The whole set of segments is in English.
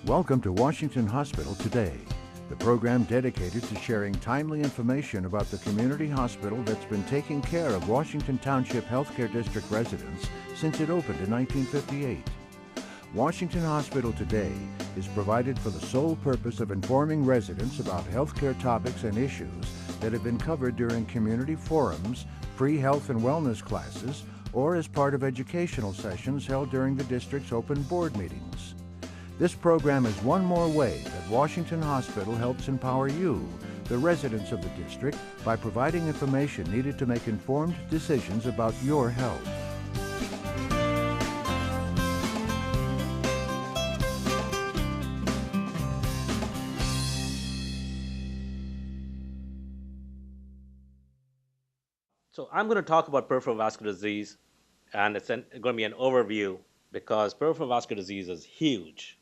Welcome to Washington Hospital Today, the program dedicated to sharing timely information about the community hospital that's been taking care of Washington Township Healthcare District residents since it opened in 1958. Washington Hospital Today is provided for the sole purpose of informing residents about healthcare topics and issues that have been covered during community forums, free health and wellness classes, or as part of educational sessions held during the district's open board meetings. This program is one more way that Washington Hospital helps empower you, the residents of the district, by providing information needed to make informed decisions about your health. So I'm going to talk about peripheral vascular disease, and it's going to be an overview because peripheral vascular disease is huge,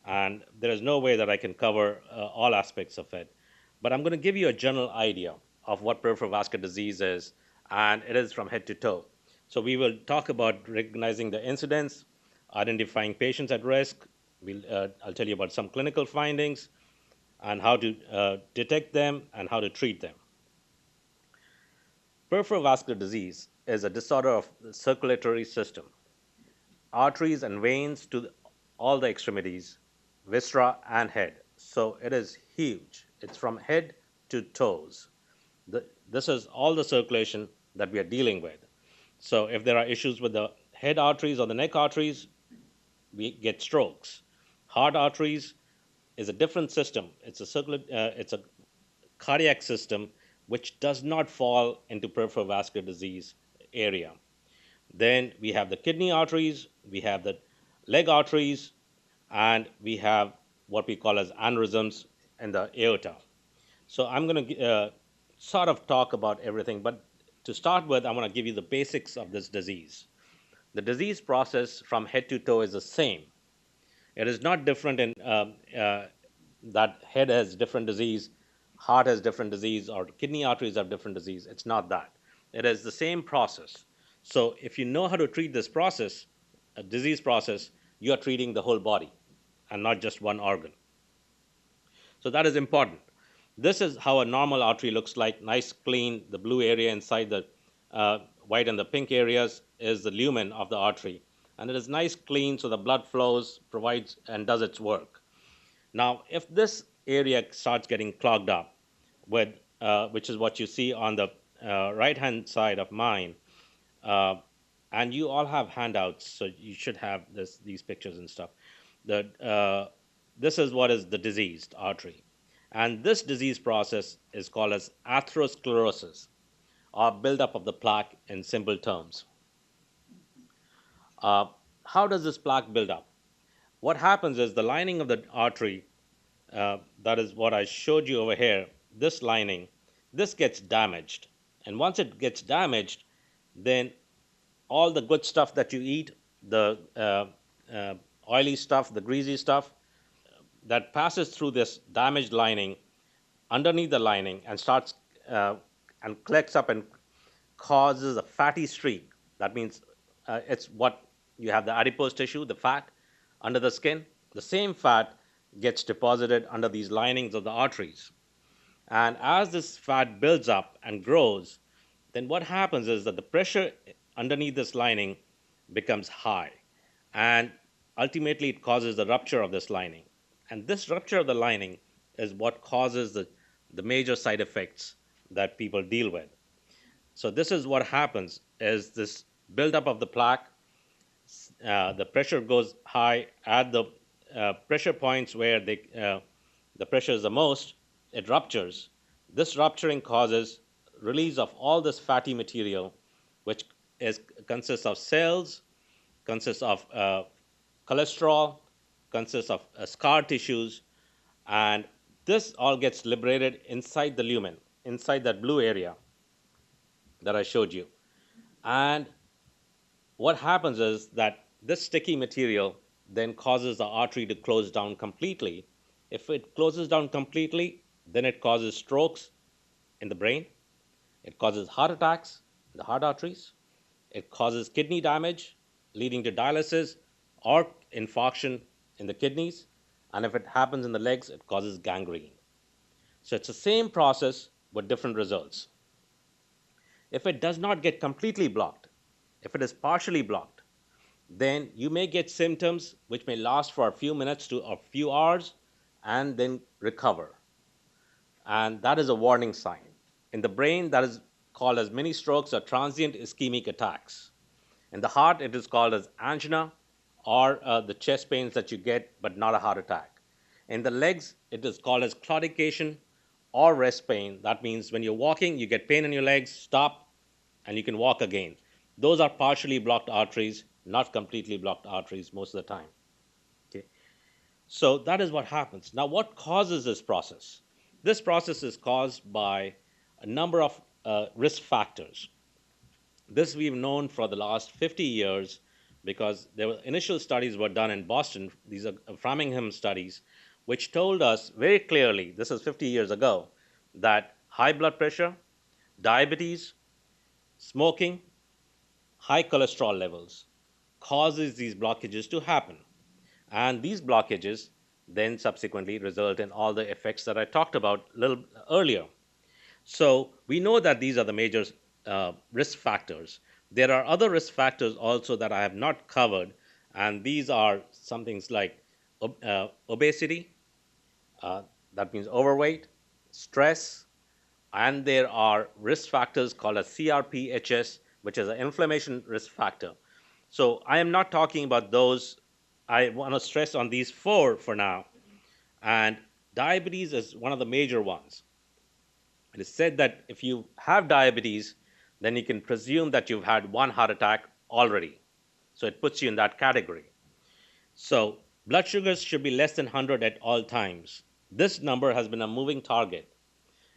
and there is no way that I can cover all aspects of it. But I'm going to give you a general idea of what peripheral vascular disease is, and it is from head to toe. So we will talk about recognizing the incidence, identifying patients at risk. I'll tell you about some clinical findings and how to detect them and how to treat them. Peripheral vascular disease is a disorder of the circulatory system. Arteries and veins to all the extremities, viscera and head. So it is huge. It's from head to toes. This is all the circulation that we are dealing with. So if there are issues with the head arteries or the neck arteries, we get strokes. Heart arteries is a different system. It's a cardiac system which does not fall into peripheral vascular disease area. Then we have the kidney arteries, we have the leg arteries, and we have what we call as aneurysms in the aorta. So I'm going to sort of talk about everything, but to start with, I'm going to give you the basics of this disease. The disease process from head to toe is the same. It is not different in that head has different disease, heart has different disease, or kidney arteries have different disease. It's not that. It is the same process. So if you know how to treat this process, a disease process, you are treating the whole body and not just one organ. So that is important. This is how a normal artery looks like, nice, clean. The blue area inside the white and the pink areas is the lumen of the artery. And it is nice, clean, so the blood flows, provides, and does its work. Now, if this area starts getting clogged up with, which is what you see on the right-hand side of mine, and you all have handouts, so you should have these pictures and stuff. This is what is the diseased artery. And this disease process is called as atherosclerosis, or buildup of the plaque in simple terms. How does this plaque build up? What happens is the lining of the artery, that is what I showed you over here, this lining, this gets damaged. And once it gets damaged, then all the good stuff that you eat, the oily stuff, the greasy stuff, that passes through this damaged lining, underneath the lining, and starts and collects up and causes a fatty streak. That means it's what you have, the adipose tissue, the fat under the skin. The same fat gets deposited under these linings of the arteries. And as this fat builds up and grows, then what happens is that the pressure underneath this lining becomes high. And ultimately, it causes the rupture of this lining. And this rupture of the lining is what causes the major side effects that people deal with. So this is what happens, is this buildup of the plaque, the pressure goes high at the pressure points where the pressure is the most, it ruptures. This rupturing causes release of all this fatty material, which consists of cells, consists of cholesterol, consists of scar tissues, and this all gets liberated inside the lumen, inside that blue area that I showed you. And what happens is that this sticky material then causes the artery to close down completely. If it closes down completely, then it causes strokes in the brain. It causes heart attacks in the heart arteries. It causes kidney damage, leading to dialysis or infarction in the kidneys. And if it happens in the legs, it causes gangrene. So it's the same process with different results. If it does not get completely blocked, if it is partially blocked, then you may get symptoms which may last for a few minutes to a few hours and then recover. And that is a warning sign. In the brain, that is called as mini strokes or transient ischemic attacks. In the heart, it is called as angina or the chest pains that you get, but not a heart attack. In the legs, it is called as claudication or rest pain. That means when you're walking, you get pain in your legs, stop, and you can walk again. Those are partially blocked arteries, not completely blocked arteries most of the time. Okay. So that is what happens. Now, what causes this process? This process is caused by a number of risk factors. This we've known for the last 50 years because there were initial studies were done in Boston. These are Framingham studies, which told us very clearly, this is 50 years ago, that high blood pressure, diabetes, smoking, high cholesterol levels causes these blockages to happen. And these blockages then subsequently result in all the effects that I talked about a little earlier. So we know that these are the major risk factors. There are other risk factors also that I have not covered, and these are some things like obesity, uh, that means overweight, stress, and there are risk factors called as CRPHS, which is an inflammation risk factor. So I am not talking about those. I want to stress on these four for now. And diabetes is one of the major ones. It is said that if you have diabetes, then you can presume that you've had one heart attack already. So it puts you in that category. So blood sugars should be less than 100 at all times. This number has been a moving target.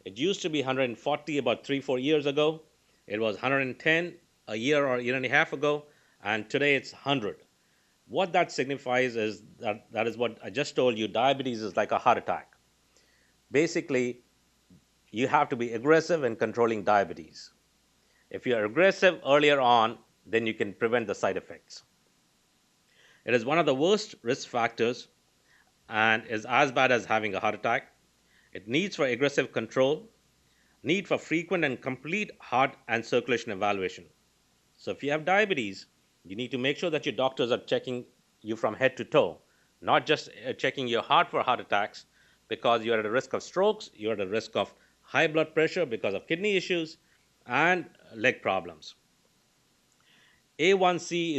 It used to be 140 about 3 4 years ago. It was 110 a year or a year and a half ago, and today it's 100. What that signifies is that is what I just told you. Diabetes is like a heart attack. Basically, you have to be aggressive in controlling diabetes. If you're aggressive earlier on, then you can prevent the side effects. It is one of the worst risk factors and is as bad as having a heart attack. It needs for aggressive control, need for frequent and complete heart and circulation evaluation. So if you have diabetes, you need to make sure that your doctors are checking you from head to toe, not just checking your heart for heart attacks, because you're at a risk of strokes, you're at a risk of high blood pressure because of kidney issues and leg problems. A1C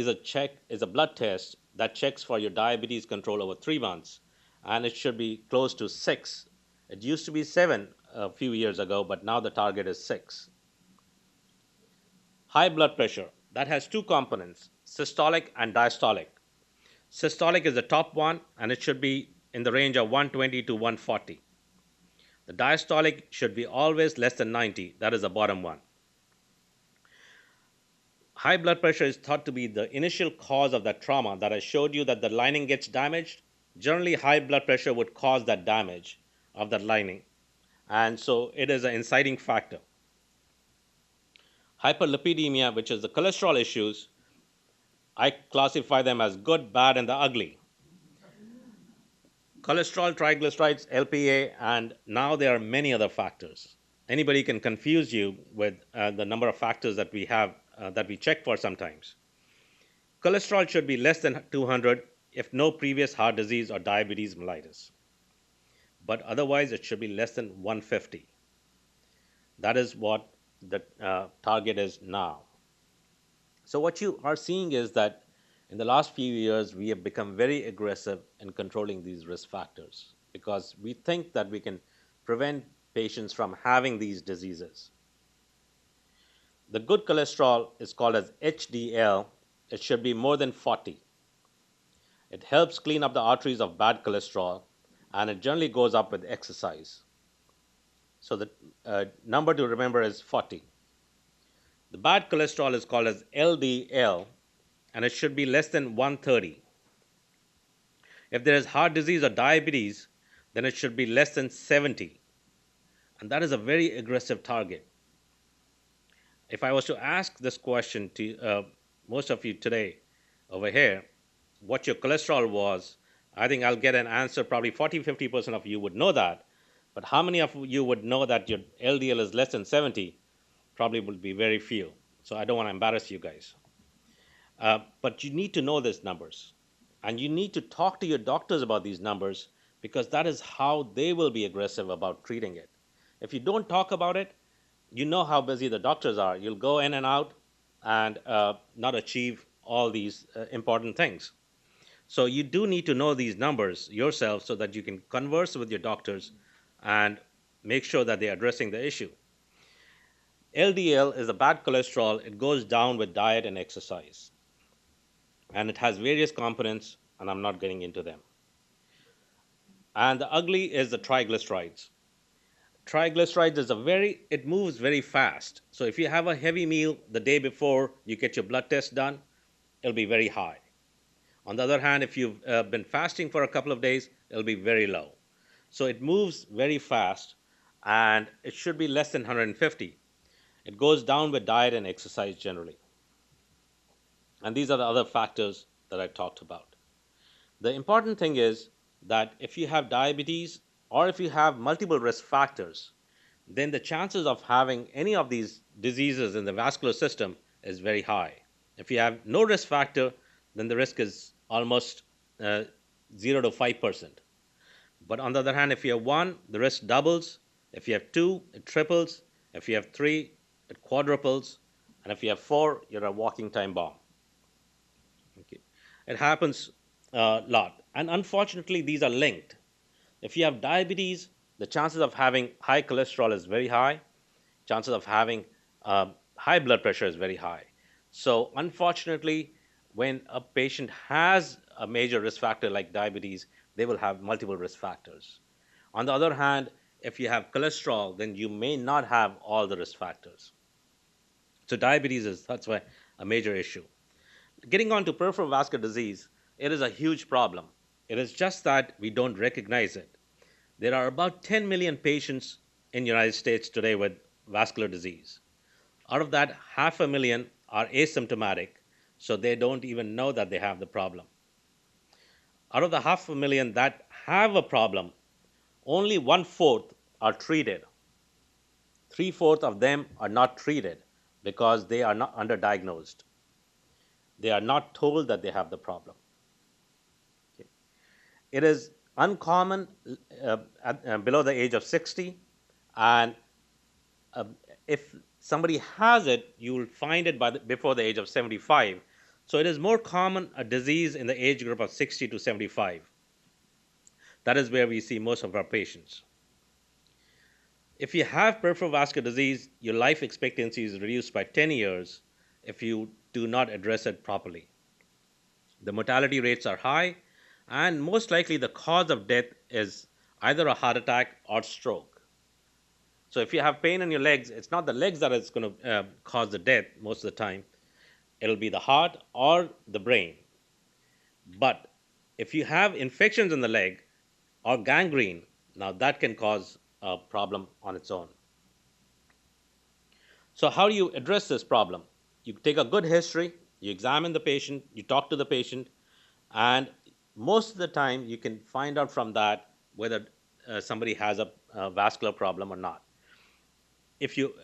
is a blood test that checks for your diabetes control over 3 months, and it should be close to 6. It used to be 7 a few years ago, but now the target is 6. High blood pressure, that has two components, systolic and diastolic. Systolic is the top one, and it should be in the range of 120 to 140. The diastolic should be always less than 90, that is the bottom one. High blood pressure is thought to be the initial cause of that trauma that I showed you, that the lining gets damaged. Generally, high blood pressure would cause that damage of that lining, and so it is an inciting factor. Hyperlipidemia, which is the cholesterol issues, I classify them as good, bad, and the ugly. Cholesterol, triglycerides, LPA, and now there are many other factors. Anybody can confuse you with the number of factors that we have that we check for sometimes. Cholesterol should be less than 200 if no previous heart disease or diabetes mellitus. But otherwise, it should be less than 150. That is what the target is now. So, what you are seeing is that in the last few years, we have become very aggressive in controlling these risk factors because we think that we can prevent patients from having these diseases. The good cholesterol is called as HDL. It should be more than 40. It helps clean up the arteries of bad cholesterol, and it generally goes up with exercise. So the number to remember is 40. The bad cholesterol is called as LDL, and it should be less than 130. If there is heart disease or diabetes, then it should be less than 70. And that is a very aggressive target. If I was to ask this question to most of you today over here, what your cholesterol was, I think I'll get an answer. Probably 40-50% of you would know that. But how many of you would know that your LDL is less than 70? Probably will be very few. So I don't want to embarrass you guys. But you need to know these numbers. And you need to talk to your doctors about these numbers because that is how they will be aggressive about treating it. If you don't talk about it, you know how busy the doctors are. You'll go in and out and not achieve all these important things. So you do need to know these numbers yourself so that you can converse with your doctors and make sure that they're addressing the issue. LDL is a bad cholesterol. It goes down with diet and exercise. And it has various components, and I'm not getting into them. And the ugly is the triglycerides. Triglycerides is it moves very fast. So if you have a heavy meal the day before you get your blood test done, it'll be very high. On the other hand, if you've been fasting for a couple of days, it'll be very low. So it moves very fast, and it should be less than 150. It goes down with diet and exercise generally. And these are the other factors that I talked about. The important thing is that if you have diabetes or if you have multiple risk factors, then the chances of having any of these diseases in the vascular system is very high. If you have no risk factor, then the risk is almost 0 to 5%. But on the other hand, if you have one, the risk doubles. If you have two, it triples. If you have three, it quadruples. And if you have four, you're a walking time bomb. Okay. It happens a lot. And unfortunately, these are linked. If you have diabetes, the chances of having high cholesterol is very high. Chances of having high blood pressure is very high. So, unfortunately, when a patient has a major risk factor like diabetes, they will have multiple risk factors. On the other hand, if you have cholesterol, then you may not have all the risk factors. So, diabetes is that's why a major issue. Getting on to peripheral vascular disease, it is a huge problem. It is just that we don't recognize it. There are about 10 million patients in the United States today with vascular disease. Out of that, half a million are asymptomatic, so they don't even know that they have the problem. Out of the half a million that have a problem, only one fourth are treated. Three-fourths of them are not treated because they are not underdiagnosed. They are not told that they have the problem. Okay. It is uncommon below the age of 60, and uh, if somebody has it, you will find it before the age of 75. So it is more common a disease in the age group of 60 to 75. That is where we see most of our patients. If you have peripheral vascular disease, your life expectancy is reduced by 10 years if you do not address it properly. The mortality rates are high, and most likely the cause of death is either a heart attack or stroke. So if you have pain in your legs, it's not the legs that is going to cause the death most of the time. It'll be the heart or the brain. But if you have infections in the leg or gangrene, now that can cause a problem on its own. So how do you address this problem? You take a good history, you examine the patient, you talk to the patient, and most of the time you can find out from that whether somebody has a vascular problem or not. If you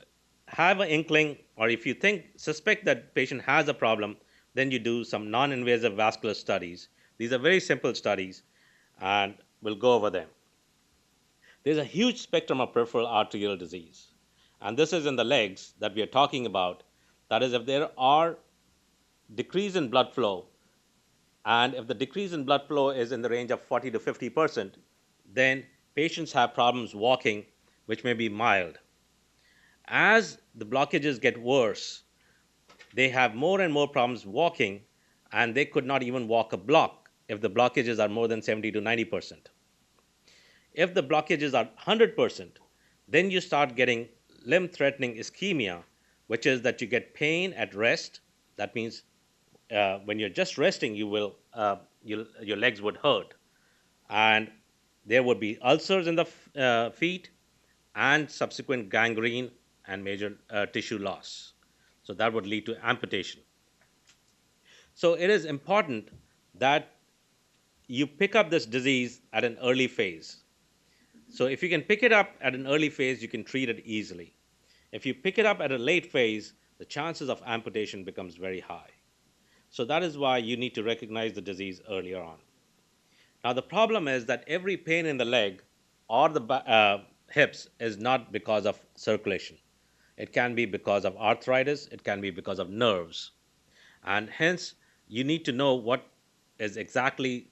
have an inkling or if you suspect that patient has a problem, then you do some non-invasive vascular studies. These are very simple studies, and we'll go over them. There's a huge spectrum of peripheral arterial disease, and this is in the legs that we are talking about. That is, if there are decrease in blood flow, and if the decrease in blood flow is in the range of 40 to 50%, then patients have problems walking, which may be mild. As the blockages get worse, they have more and more problems walking, and they could not even walk a block if the blockages are more than 70 to 90%. If the blockages are 100%, then you start getting limb threatening ischemia, which is that you get pain at rest. That means when you're just resting, your legs would hurt, and there would be ulcers in the feet, and subsequent gangrene and major tissue loss. So that would lead to amputation. So it is important that you pick up this disease at an early phase. So if you can pick it up at an early phase, you can treat it easily. If you pick it up at a late phase, the chances of amputation becomes very high. So that is why you need to recognize the disease earlier on. Now the problem is that every pain in the leg or the hips is not because of circulation. It can be because of arthritis, it can be because of nerves. And hence, you need to know what is exactly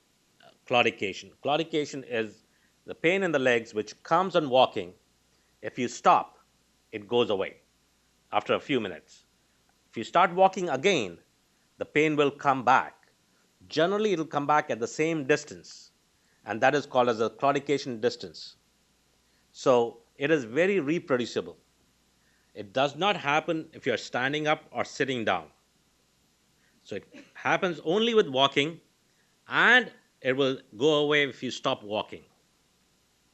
claudication. Claudication is the pain in the legs which comes on walking. If you stop, it goes away after a few minutes. If you start walking again, the pain will come back. Generally, it will come back at the same distance, and that is called as a claudication distance. So it is very reproducible. It does not happen if you're standing up or sitting down. So it happens only with walking, and it will go away if you stop walking.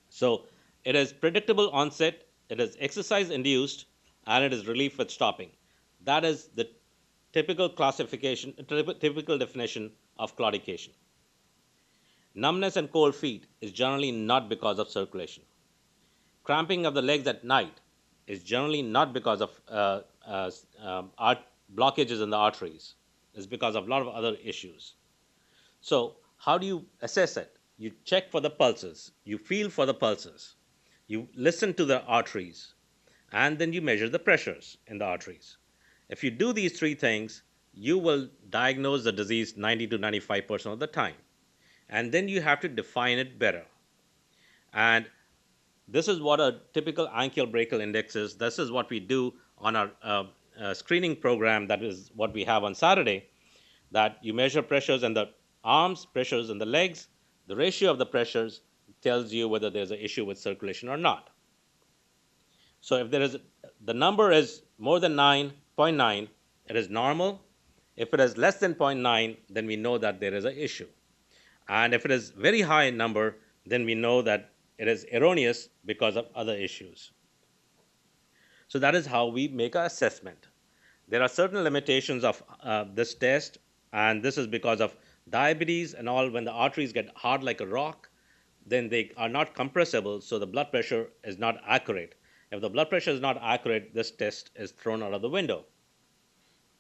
So it is predictable onset, it is exercise induced, and it is relief with stopping. That is the typical classification, typical definition of claudication. Numbness and cold feet is generally not because of circulation. Cramping of the legs at night is generally not because of blockages in the arteries. It's because of a lot of other issues. So, how do you assess it? You check for the pulses, you feel for the pulses, you listen to the arteries, and then you measure the pressures in the arteries. If you do these three things, you will diagnose the disease 90 to 95% of the time. And then you have to define it better. And this is what a typical ankle brachial index is. This is what we do on our screening program. That is what we have on Saturday, that you measure pressures in the arms, pressures in the legs. The ratio of the pressures tells you whether there's an issue with circulation or not. So if there is the number is more than 9.9, it is normal. If it is less than 0.9, then we know that there is an issue. And if it is very high in number, then we know that it is erroneous because of other issues. So that is how we make an assessment. There are certain limitations of this test, and this is because of diabetes and all. When the arteries get hard like a rock, then they are not compressible, so the blood pressure is not accurate. If the blood pressure is not accurate, this test is thrown out of the window.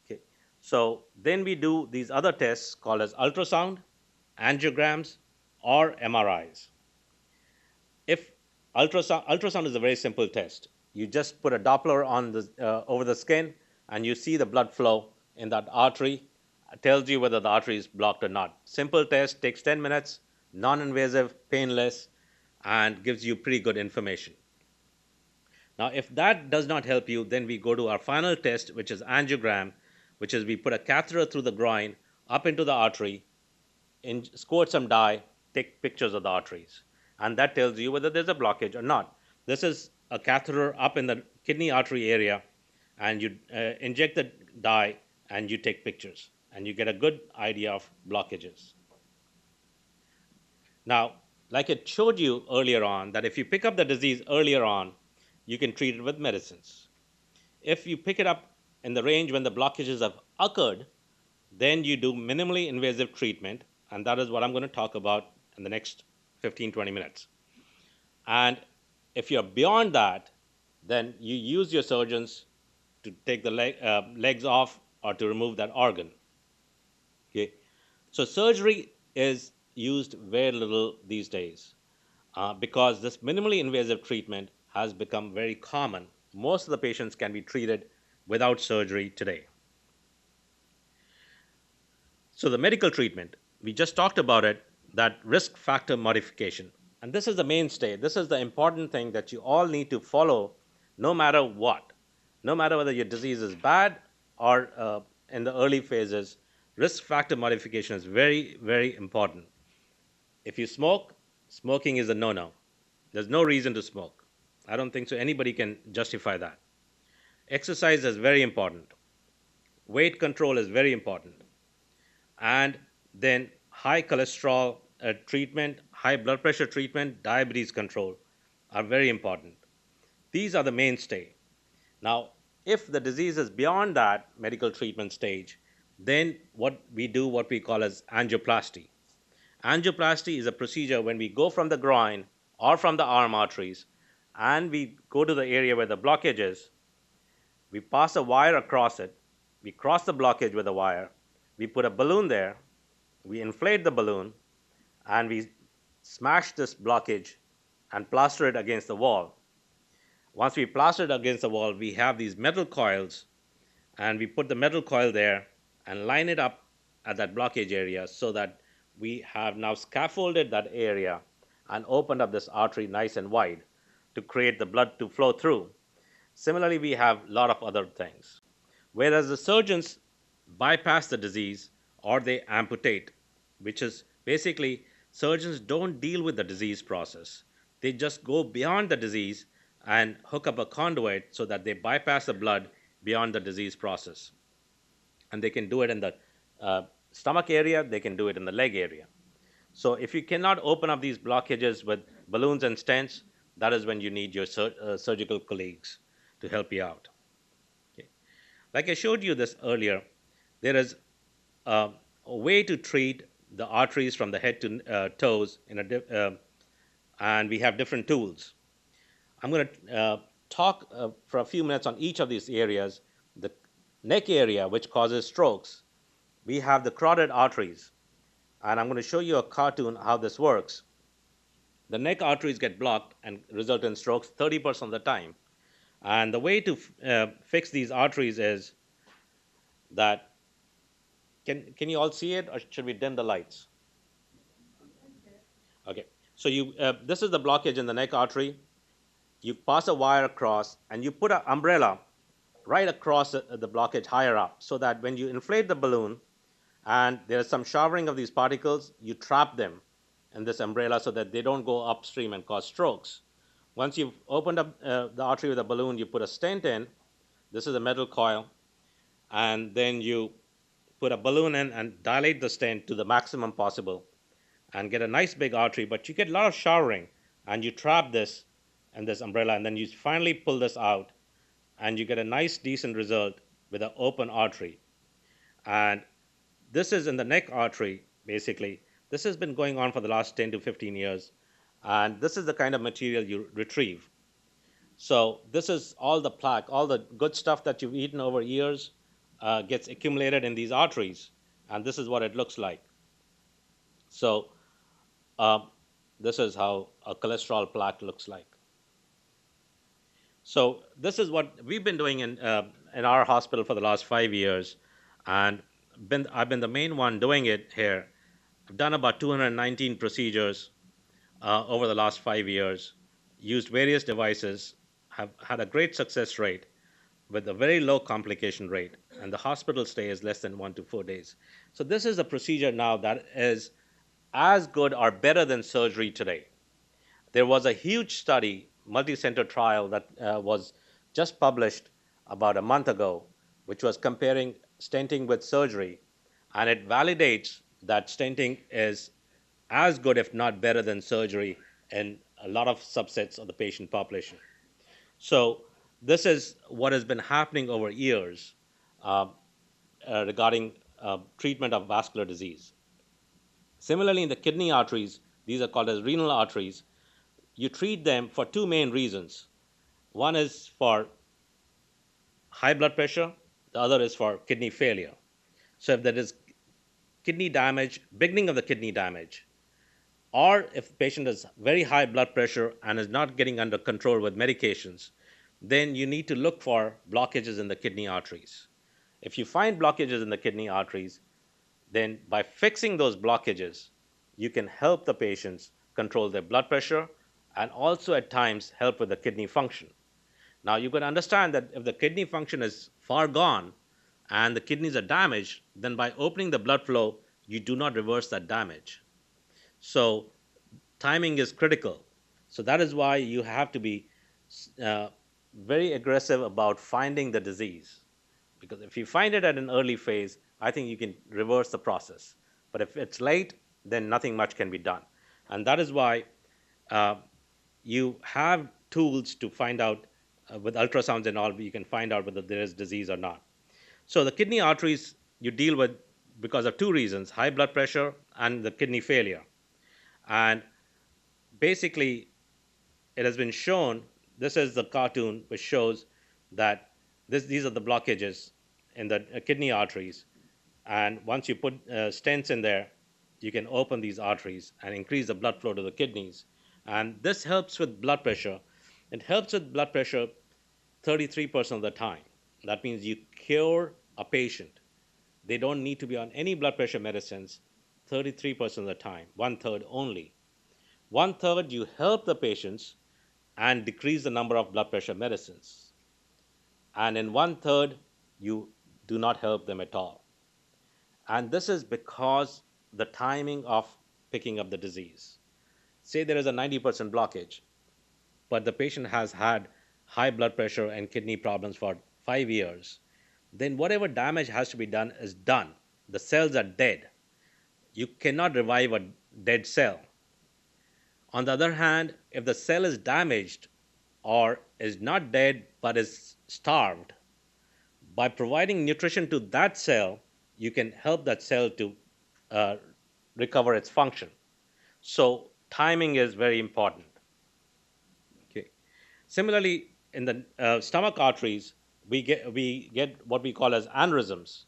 Okay. So then we do these other tests called as ultrasound, angiograms, or MRIs. If ultrasound is a very simple test. You just put a Doppler on the over the skin, and you see the blood flow in that artery. It tells you whether the artery is blocked or not. Simple test, takes 10 minutes, non-invasive, painless, and gives you pretty good information. Now, if that does not help you, then we go to our final test, which is angiogram, which is we put a catheter through the groin up into the artery, squirt some dye, take pictures of the arteries, and that tells you whether there's a blockage or not. This is a catheter up in the kidney artery area, and you inject the dye and you take pictures, and you get a good idea of blockages. Now, like it showed you earlier on, that if you pick up the disease earlier on, you can treat it with medicines. If you pick it up in the range when the blockages have occurred, then you do minimally invasive treatment, and that is what I'm going to talk about in the next 15-20 minutes. And if you're beyond that, then you use your surgeons to take the legs off or to remove that organ. Okay? So surgery is used very little these days because this minimally invasive treatment has become very common. Most of the patients can be treated without surgery today. So the medical treatment, we just talked about it, that risk factor modification. And this is the mainstay. This is the important thing that you all need to follow no matter what. No matter whether your disease is bad or in the early phases, risk factor modification is very, very important. If you smoke, smoking is a no-no. There's no reason to smoke. I don't think so anybody can justify that. Exercise is very important. Weight control is very important. And then high cholesterol treatment, high blood pressure treatment, diabetes control are very important. These are the mainstay. Now, if the disease is beyond that medical treatment stage, then what we do what we call as angioplasty. Angioplasty is a procedure when we go from the groin or from the arm arteries and we go to the area where the blockage is. We pass a wire across it. We cross the blockage with a wire. We put a balloon there. We inflate the balloon and we smash this blockage and plaster it against the wall. Once we plaster it against the wall, we have these metal coils, and we put the metal coil there and line it up at that blockage area so that we have now scaffolded that area and opened up this artery nice and wide to create the blood to flow through. Similarly, we have a lot of other things. Whereas the surgeons bypass the disease or they amputate, which is basically surgeons don't deal with the disease process. They just go beyond the disease and hook up a conduit so that they bypass the blood beyond the disease process. And they can do it in the stomach area, they can do it in the leg area. So if you cannot open up these blockages with balloons and stents, that is when you need your surgical colleagues to help you out. Okay. Like I showed you this earlier, there is a way to treat the arteries from the head to toes, and we have different tools. I'm going to talk for a few minutes on each of these areas. The neck area, which causes strokes, we have the carotid arteries, and I'm going to show you a cartoon how this works. The neck arteries get blocked and result in strokes 30% of the time. And the way to fix these arteries is that, can you all see it, or should we dim the lights? Okay, so this is the blockage in the neck artery. You pass a wire across and you put an umbrella right across the blockage higher up so that when you inflate the balloon and there's some showering of these particles, you trap them in this umbrella so that they don't go upstream and cause strokes. Once you've opened up the artery with a balloon, you put a stent in. This is a metal coil. And then you put a balloon in and dilate the stent to the maximum possible and get a nice big artery. But you get a lot of showering, and you trap this in this umbrella, and then you finally pull this out, and you get a nice, decent result with an open artery. And this is in the neck artery, basically. This has been going on for the last 10 to 15 years. And this is the kind of material you retrieve. So this is all the plaque, all the good stuff that you've eaten over years gets accumulated in these arteries. And this is what it looks like. So this is how a cholesterol plaque looks like. So this is what we've been doing in our hospital for the last 5 years. And I've been the main one doing it here. I've done about 219 procedures over the last 5 years, used various devices, have had a great success rate with a very low complication rate, and the hospital stay is less than 1 to 4 days. So this is a procedure now that is as good or better than surgery today. There was a huge study, multi-center trial that was just published about a month ago, which was comparing stenting with surgery, and it validates that stenting is as good, if not better, than surgery in a lot of subsets of the patient population. So this is what has been happening over years regarding treatment of vascular disease. Similarly, in the kidney arteries, these are called as renal arteries. You treat them for two main reasons. One is for high blood pressure, the other is for kidney failure. So if there is kidney damage, beginning of the kidney damage, or if the patient has very high blood pressure and is not getting under control with medications, then you need to look for blockages in the kidney arteries. If you find blockages in the kidney arteries, then by fixing those blockages, you can help the patients control their blood pressure and also at times help with the kidney function. Now you can understand that if the kidney function is far gone and the kidneys are damaged, then by opening the blood flow, you do not reverse that damage. So timing is critical. So that is why you have to be very aggressive about finding the disease. Because if you find it at an early phase, I think you can reverse the process. But if it's late, then nothing much can be done. And that is why you have tools to find out with ultrasounds and all, you can find out whether there is disease or not. So the kidney arteries you deal with because of two reasons, high blood pressure and the kidney failure. And basically, it has been shown, this is the cartoon which shows that these are the blockages in the kidney arteries. And once you put stents in there, you can open these arteries and increase the blood flow to the kidneys. And this helps with blood pressure. It helps with blood pressure 33% of the time. That means you cure a patient. They don't need to be on any blood pressure medicines 33% of the time, one third only. One third, you help the patients and decrease the number of blood pressure medicines. And in one third, you do not help them at all. And this is because the timing of picking up the disease. Say there is a 90% blockage, but the patient has had high blood pressure and kidney problems for 5 years, then whatever damage has to be done is done. The cells are dead. You cannot revive a dead cell. On the other hand, if the cell is damaged or is not dead but is starved, by providing nutrition to that cell, you can help that cell to uh, recover its function. So, timing is very important. Okay. Similarly, in the stomach arteries, we get what we call as aneurysms,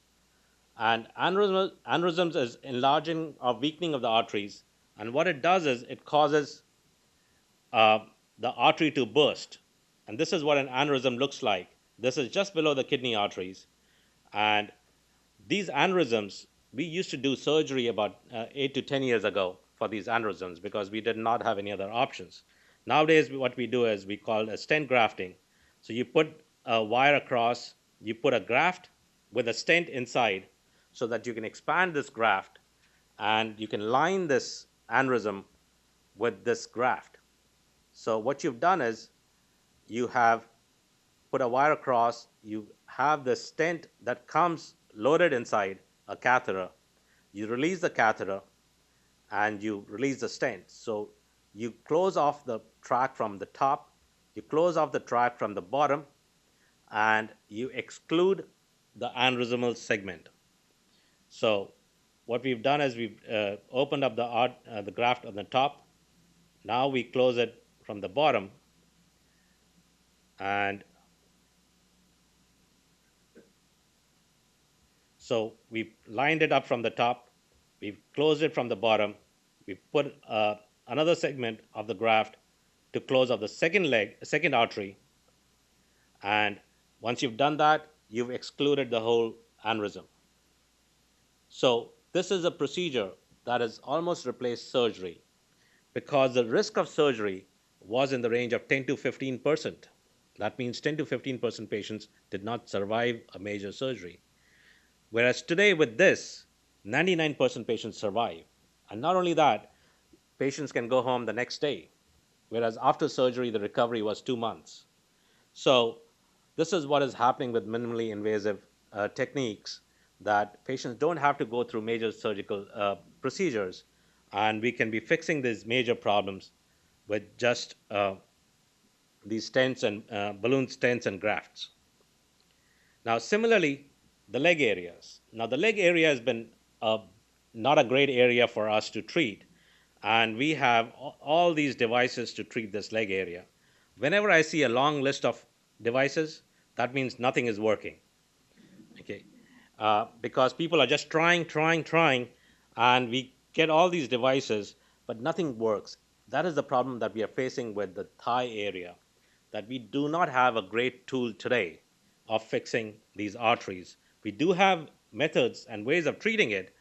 and aneurysms is enlarging or weakening of the arteries, and what it does is it causes uh, the artery to burst. And this is what an aneurysm looks like. This is just below the kidney arteries. And these aneurysms, we used to do surgery about 8 to 10 years ago for these aneurysms because we did not have any other options. Nowadays, what we do is we call a stent grafting. So you put a wire across, you put a graft with a stent inside so that you can expand this graft and you can line this aneurysm with this graft. So what you've done is you have put a wire across, you have the stent that comes loaded inside a catheter. You release the catheter and you release the stent. So you close off the track from the top, you close off the track from the bottom, and you exclude the aneurysmal segment. So what we've done is we've opened up the graft on the top. Now we close it from the bottom, and so we've lined it up from the top, we've closed it from the bottom, we've put another segment of the graft to close off the second artery, and once you've done that, you've excluded the whole aneurysm. So this is a procedure that has almost replaced surgery because the risk of surgery was in the range of 10 to 15%. That means 10 to 15% patients did not survive a major surgery. Whereas today, with this, 99% patients survive. And not only that, patients can go home the next day. Whereas after surgery, the recovery was 2 months. So, this is what is happening with minimally invasive techniques, that patients don't have to go through major surgical procedures, and we can be fixing these major problems with just these stents and balloon stents and grafts. Now, similarly, the leg areas. Now, the leg area has been not a great area for us to treat, and we have all these devices to treat this leg area. Whenever I see a long list of devices, that means nothing is working. Okay, because people are just trying, and we get all these devices, but nothing works. That is the problem that we are facing with the thigh area, that we do not have a great tool today of fixing these arteries. We do have methods and ways of treating it,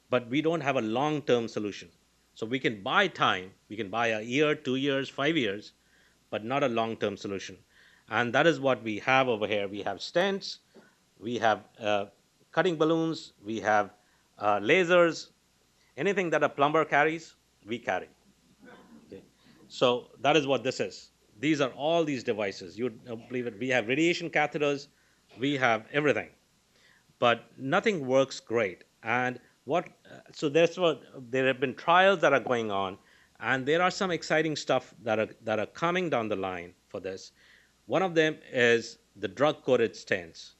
but we don't have a long term solution. So we can buy time, we can buy a year, 2 years, 5 years, but not a long term solution. And that is what we have over here. We have stents, we have cutting balloons, we have lasers, anything that a plumber carries, we carry. Okay. So that is what this is. These are all these devices. You would believe it. We have radiation catheters, we have everything, but nothing works great. And so there have been trials that are going on, and there are some exciting stuff that are coming down the line for this. One of them is the drug coated stents.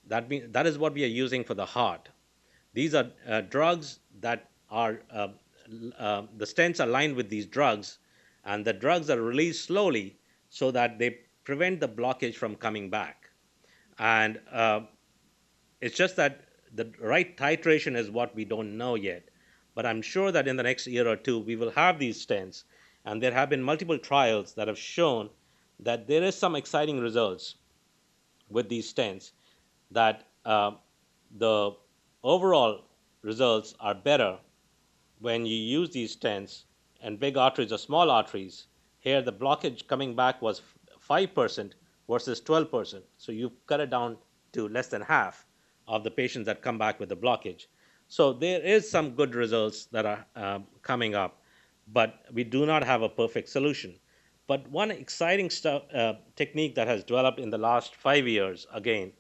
That is what we are using for the heart. These are drugs that are the stents are lined with these drugs, and the drugs are released slowly so that they prevent the blockage from coming back. And it's just that the right titration is what we don't know yet. But I'm sure that in the next year or two, we will have these stents. And there have been multiple trials that have shown that there is some exciting results with these stents, that the overall results are better when you use these stents and big arteries or small arteries. Here, the blockage coming back was 5% versus 12%. So you cut it down to less than half of the patients that come back with the blockage. So there is some good results that are coming up, but we do not have a perfect solution. But one exciting technique that has developed in the last 5 years, again,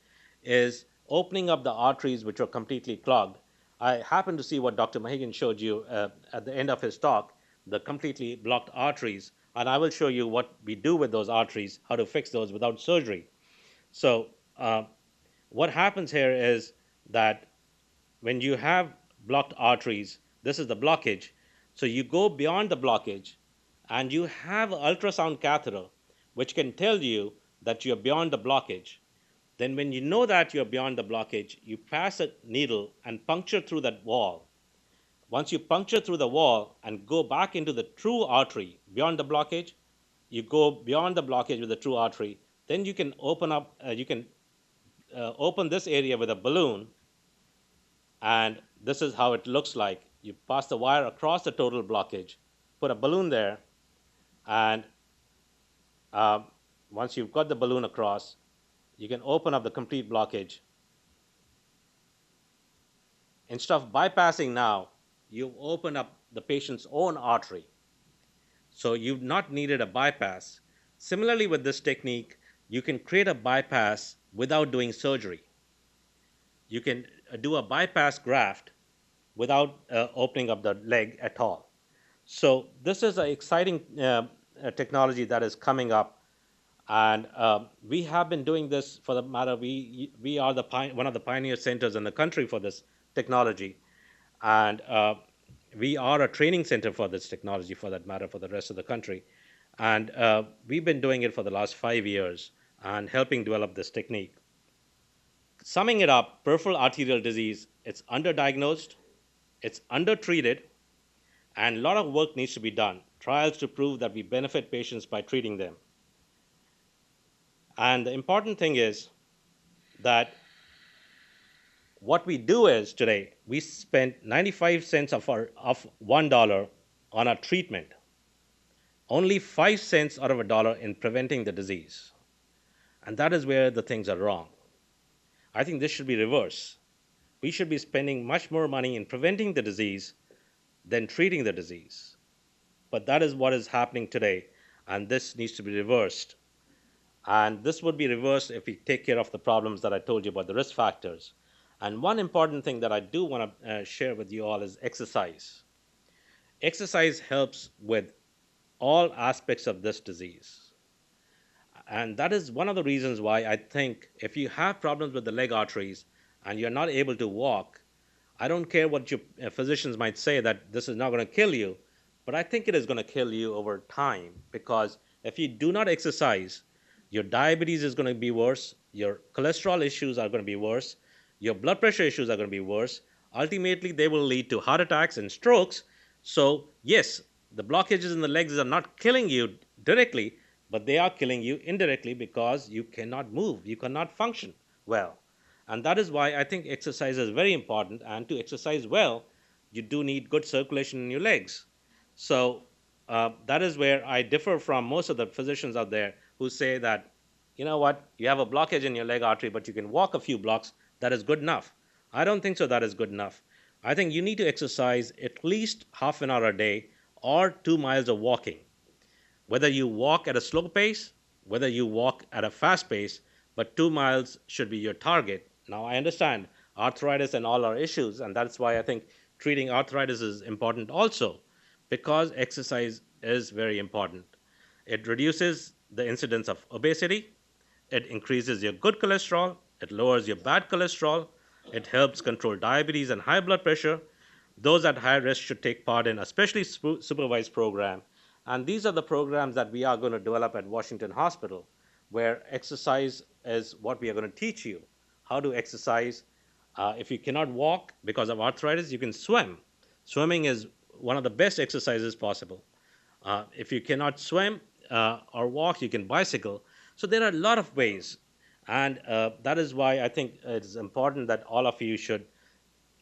is opening up the arteries which are completely clogged. I happened to see what Dr. Mahagan showed you at the end of his talk, the completely blocked arteries, and I will show you what we do with those arteries, how to fix those without surgery. So, what happens here is that when you have blocked arteries, this is the blockage. So you go beyond the blockage and you have an ultrasound catheter which can tell you that you're beyond the blockage. Then, when you know that you're beyond the blockage, you pass a needle and puncture through that wall. Once you puncture through the wall and go back into the true artery beyond the blockage, you go beyond the blockage with the true artery, then you can open this area with a balloon, and this is how it looks like. You pass the wire across the total blockage, put a balloon there, and uh, once you've got the balloon across, you can open up the complete blockage. Instead of bypassing now, you've opened up the patient's own artery. So you've not needed a bypass. Similarly, with this technique, you can create a bypass without doing surgery. You can do a bypass graft without opening up the leg at all. So this is an exciting technology that is coming up, and we have been doing this for the matter. We are one of the pioneer centers in the country for this technology, and we are a training center for this technology, for that matter, for the rest of the country. And we've been doing it for the last 5 years and helping develop this technique. Summing it up, peripheral arterial disease, it's underdiagnosed, it's undertreated, and a lot of work needs to be done. Trials to prove that we benefit patients by treating them. And the important thing is that what we do is today, we spend 95 cents of $1 on our treatment, only 5 cents out of a dollar in preventing the disease. And that is where the things are wrong. I think this should be reversed. We should be spending much more money in preventing the disease than treating the disease. But that is what is happening today, and this needs to be reversed. And this would be reversed if we take care of the problems that I told you about, the risk factors. And one important thing that I do want to share with you all is exercise. Exercise helps with all aspects of this disease. And that is one of the reasons why I think if you have problems with the leg arteries and you're not able to walk, I don't care what your physicians might say that this is not going to kill you, but I think it is going to kill you over time, because if you do not exercise, your diabetes is going to be worse, your cholesterol issues are going to be worse, your blood pressure issues are going to be worse. Ultimately, they will lead to heart attacks and strokes. So, yes, the blockages in the legs are not killing you directly, but they are killing you indirectly because you cannot move, you cannot function well. And that is why I think exercise is very important. And to exercise well, you do need good circulation in your legs. So that is where I differ from most of the physicians out there who say that, you know what, you have a blockage in your leg artery, but you can walk a few blocks. That is good enough. I don't think so. That is good enough. I think you need to exercise at least half an hour a day or 2 miles of walking. Whether you walk at a slow pace, whether you walk at a fast pace, but 2 miles should be your target. Now, I understand arthritis and all our issues, and that's why I think treating arthritis is important also, because exercise is very important. It reduces the incidence of obesity, it increases your good cholesterol, it lowers your bad cholesterol, it helps control diabetes and high blood pressure. Those at high risk should take part in a specially supervised program. And these are the programs that we are going to develop at Washington Hospital, where exercise is what we are going to teach you how to exercise. If you cannot walk because of arthritis, you can swim. Swimming is one of the best exercises possible. If you cannot swim or walk, you can bicycle. So there are a lot of ways. And that is why I think it's important that all of you should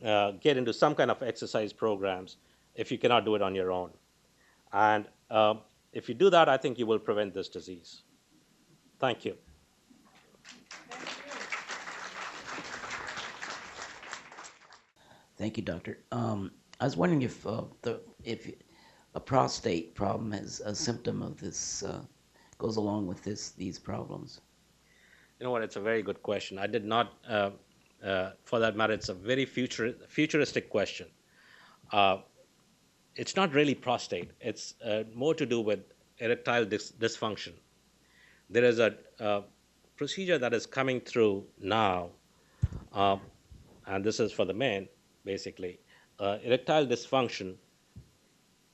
get into some kind of exercise programs if you cannot do it on your own. And if you do that, I think you will prevent this disease. Thank you. Thank you, doctor. I was wondering if a prostate problem is a symptom of this, goes along with these problems. You know what? It's a very good question. I did not, for that matter, it's a very futuristic question. Uh, it's not really prostate. It's more to do with erectile dysfunction. There is a procedure that is coming through now, uh, and this is for the men, basically. Erectile dysfunction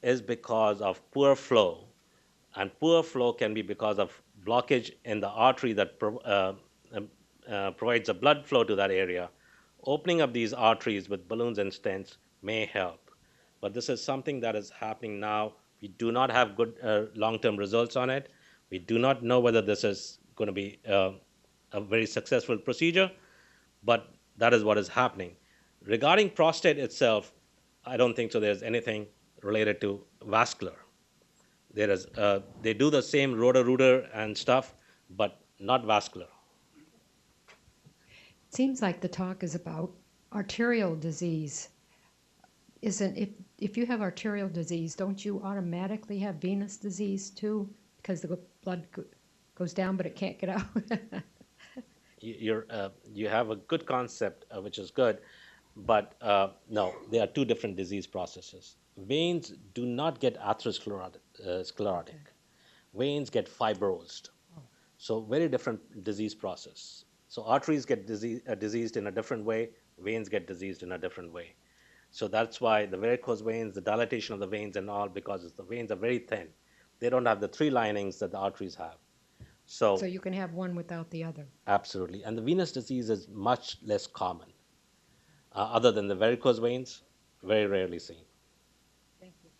is because of poor flow, and poor flow can be because of blockage in the artery that um, provides a blood flow to that area. Opening up these arteries with balloons and stents may help, but this is something that is happening now. We do not have good long-term results on it. We do not know whether this is going to be a very successful procedure, but that is what is happening. Regarding prostate itself, I don't think so. There's anything related to vascular. There is they do the same rotor-rooter and stuff, but not vascular. It seems like the talk is about arterial disease. Isn't if you have arterial disease, don't you automatically have venous disease too? Because the blood goes down, but it can't get out. You have a good concept, which is good, but no, they are two different disease processes. Veins do not get atherosclerotic. Sclerotic. Veins get fibrosed. So very different disease process. So arteries get diseased in a different way. Veins get diseased in a different way. So that's why the varicose veins, the dilatation of the veins, and all, because the veins are very thin. They don't have the three linings that the arteries have. So So you can have one without the other. absolutely, and the venous disease is much less common. Other than the varicose veins, very rarely seen. Thank you.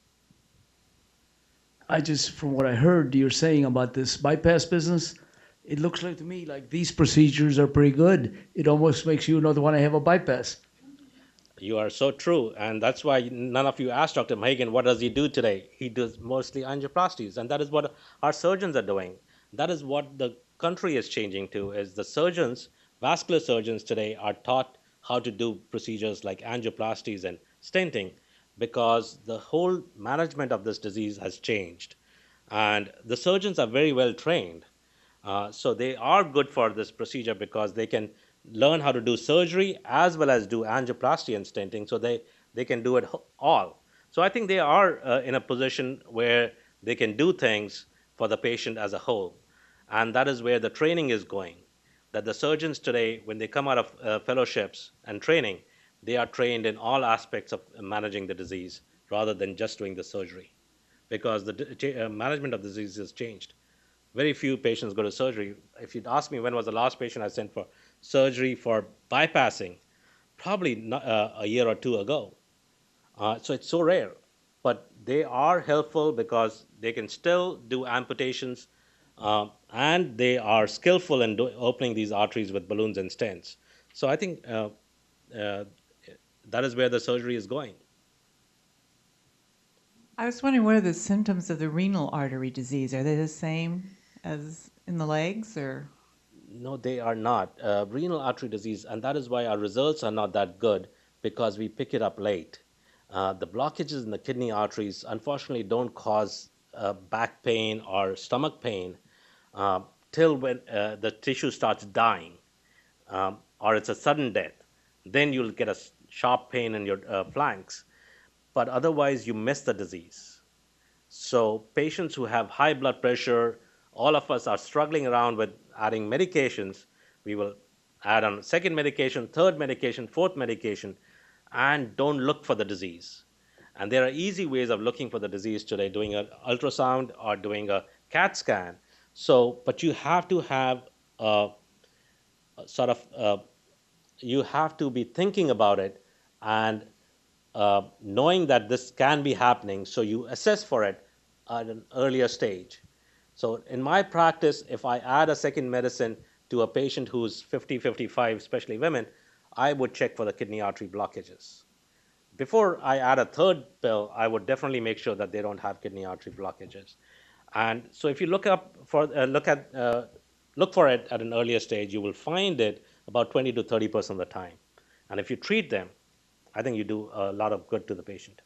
I just, from what I heard you're saying about this bypass business, it looks like to me like these procedures are pretty good. It almost makes you not want to have a bypass. You are so true, and that's why none of you asked Dr. Mahagan what does he do today. He does mostly angioplasties, and that is what our surgeons are doing. That is what the country is changing to. Is the surgeons, vascular surgeons today, are taught how to do procedures like angioplasties and stenting, because the whole management of this disease has changed, and the surgeons are very well trained. So they are good for this procedure because they can learn how to do surgery as well as do angioplasty and stenting. So they can do it all. So I think they are in a position where they can do things for the patient as a whole. And that is where the training is going. That the surgeons today, when they come out of fellowships and training, they are trained in all aspects of managing the disease rather than just doing the surgery, because the management of the disease has changed. Very few patients go to surgery. If you'd ask me when was the last patient I sent for surgery for bypassing, probably not, a year or two ago. So it's so rare. But they are helpful because they can still do amputations, and they are skillful in opening these arteries with balloons and stents. So I think uh, that is where the surgery is going. I was wondering, what are the symptoms of the renal artery disease? Are they the same as in the legs, or? No, they are not. Renal artery disease, and that is why our results are not that good, because we pick it up late. The blockages in the kidney arteries, unfortunately, don't cause back pain or stomach pain uh, till when the tissue starts dying, or it's a sudden death. Then you'll get a sharp pain in your flanks, but otherwise, you miss the disease. So patients who have high blood pressure, all of us are struggling around with adding medications. We will add on second medication, third medication, fourth medication, and don't look for the disease. And there are easy ways of looking for the disease today, doing an ultrasound or doing a CAT scan. So, but you have to have sort of you have to be thinking about it and knowing that this can be happening, so you assess for it at an earlier stage. So in my practice, if I add a second medicine to a patient who's 50, 55, especially women, I would check for the kidney artery blockages. Before I add a third pill, I would definitely make sure that they don't have kidney artery blockages. And so if you look for it at an earlier stage, you will find it about 20 to 30% of the time. And if you treat them, I think you do a lot of good to the patient.